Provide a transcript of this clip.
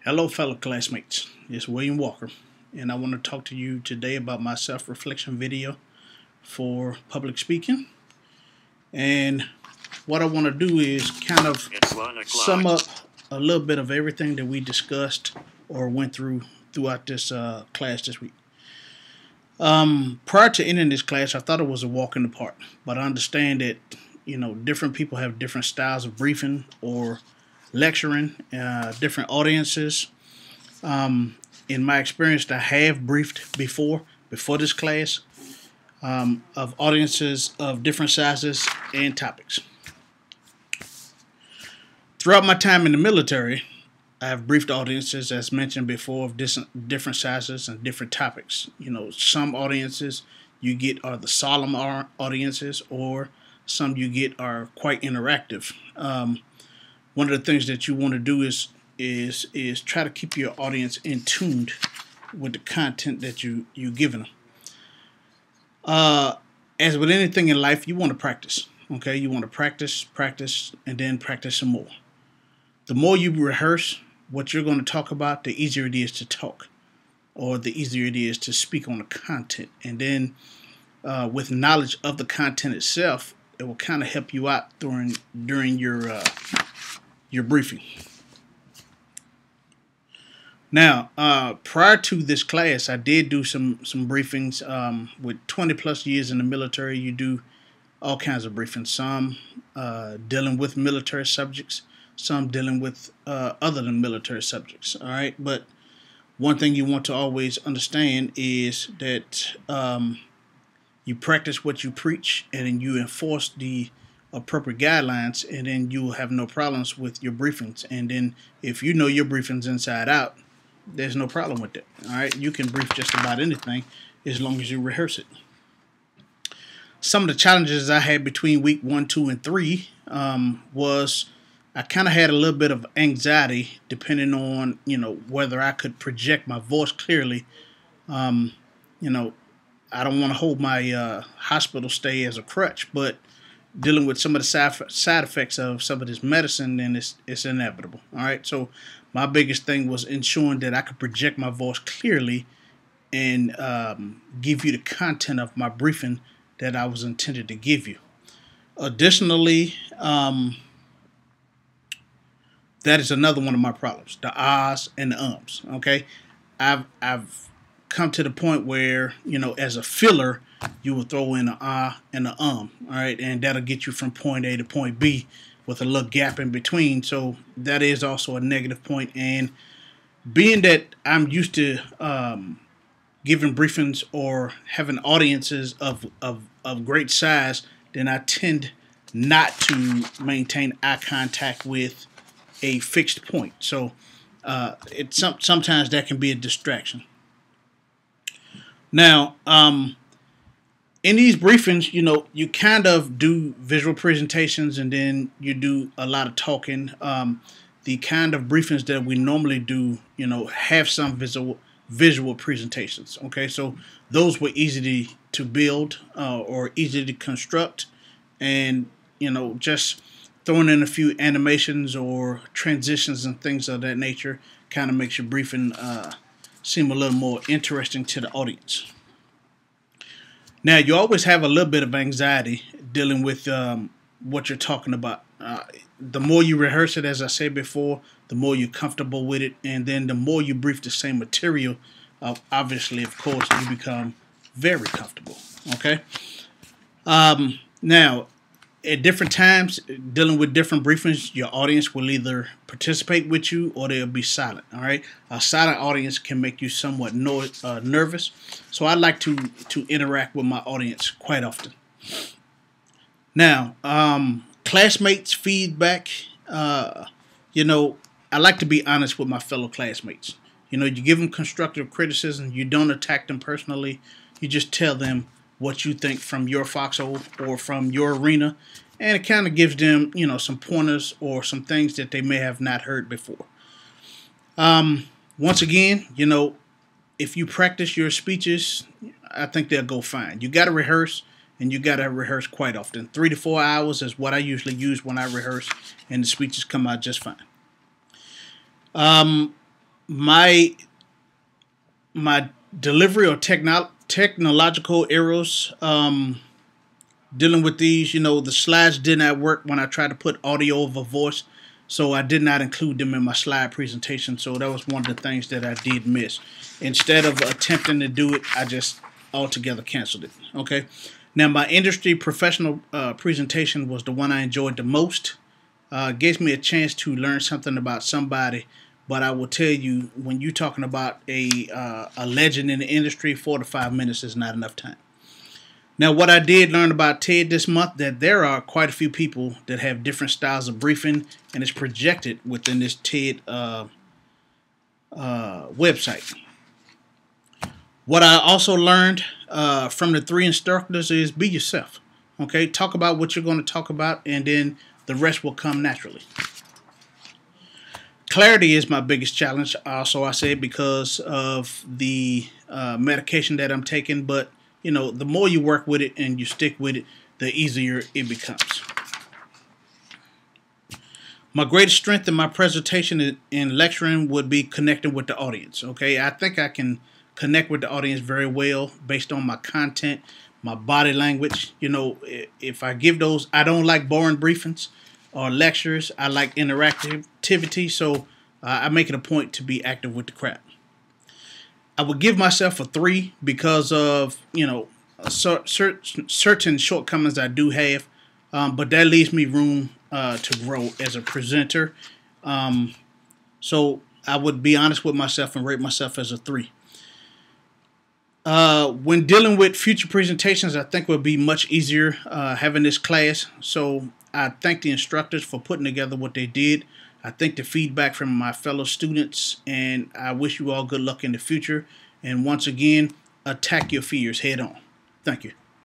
Hello, fellow classmates. It's William Walker, and I want to talk to you today about my self-reflection video for public speaking. And what I want to do is kind of sum up a little bit of everything that we discussed or went through throughout this class this week. Prior to ending this class, I thought it was a walk in the park, but I understand that different people have different styles of briefing or lecturing, different audiences. In my experience, I have briefed before this class of audiences of different sizes and topics. Throughout my time in the military, I have briefed audiences, as mentioned before, of different sizes and different topics. Some audiences you get are the solemn audiences, or some you get are quite interactive. One of the things that you want to do is try to keep your audience in tune with the content that you giving them. As with anything in life, you want to practice. Okay, you want to practice, and then practice some more. The more you rehearse what you're going to talk about, the easier it is to talk, or the easier it is to speak on the content. And then with knowledge of the content itself, it will kind of help you out during your briefing. Now, prior to this class, I did do some briefings. With 20 plus years in the military, you do all kinds of briefings. Some dealing with military subjects, some dealing with other than military subjects. All right, but one thing you want to always understand is that you practice what you preach, and then you enforce the appropriate guidelines, and then you will have no problems with your briefings. And then if you know your briefings inside out, there's no problem with it. All right, you can brief just about anything as long as you rehearse it. Some of the challenges I had between week 1, 2, and 3 was I kind of had a little bit of anxiety depending on whether I could project my voice clearly. I don't want to hold my hospital stay as a crutch, but dealing with some of the side effects of some of this medicine, then it's inevitable. All right, so my biggest thing was ensuring that I could project my voice clearly and give you the content of my briefing that I was intended to give you. Additionally, that is another one of my problems: the ahs and the ums. Okay, I've come to the point where as a filler, you will throw in an ah and an all right, and that'll get you from point A to point B with a little gap in between. So that is also a negative point. And being that I'm used to giving briefings or having audiences of great size, then I tend not to maintain eye contact with a fixed point. So sometimes that can be a distraction. Now, in these briefings, you kind of do visual presentations, and then you do a lot of talking. The kind of briefings that we normally do, have some visual presentations. Okay, so those were easy to build or easy to construct, and just throwing in a few animations or transitions and things of that nature kind of makes your briefing seem a little more interesting to the audience. Now, you always have a little bit of anxiety dealing with what you're talking about. The more you rehearse it, as I said before, the more you're comfortable with it, and then the more you brief the same material, obviously, of course, you become very comfortable. Okay? Now, at different times, dealing with different briefings, your audience will either participate with you or they'll be silent. All right, a silent audience can make you somewhat nervous, so I like to interact with my audience quite often. Now, classmates' feedback. I like to be honest with my fellow classmates. You give them constructive criticism. You don't attack them personally. You just tell them what you think from your foxhole or from your arena, and it kind of gives them, some pointers or some things that they may have not heard before. Once again, if you practice your speeches, I think they'll go fine. You got to rehearse, and you got to rehearse quite often. 3 to 4 hours is what I usually use when I rehearse, and the speeches come out just fine. My my delivery or technological errors, dealing with these, the slides did not work when I tried to put audio over voice, so I did not include them in my slide presentation. So that was one of the things that I did miss. Instead of attempting to do it, I just altogether canceled it. Okay. Now, my industry professional presentation was the one I enjoyed the most. Gives me a chance to learn something about somebody. But I will tell you, when you're talking about a legend in the industry, 4 to 5 minutes is not enough time. Now, what I did learn about TED this month, that there are quite a few people that have different styles of briefing, and it's projected within this TED website. What I also learned from the 3 instructors is be yourself. Okay, talk about what you're going to talk about, and then the rest will come naturally. Clarity is my biggest challenge. Also, I say because of the medication that I'm taking, but the more you work with it and you stick with it, the easier it becomes. My greatest strength in my presentation and lecturing would be connecting with the audience. Okay, I think I can connect with the audience very well based on my content, my body language. If I give those, I don't like boring briefings or lectures. I like interactivity, so I make it a point to be active with the crowd. I would give myself a 3 because of certain shortcomings I do have, but that leaves me room to grow as a presenter. So I would be honest with myself and rate myself as a 3. When dealing with future presentations, I think it would be much easier having this class. So I thank the instructors for putting together what they did. I thank the feedback from my fellow students, and I wish you all good luck in the future. And once again, attack your fears head on. Thank you.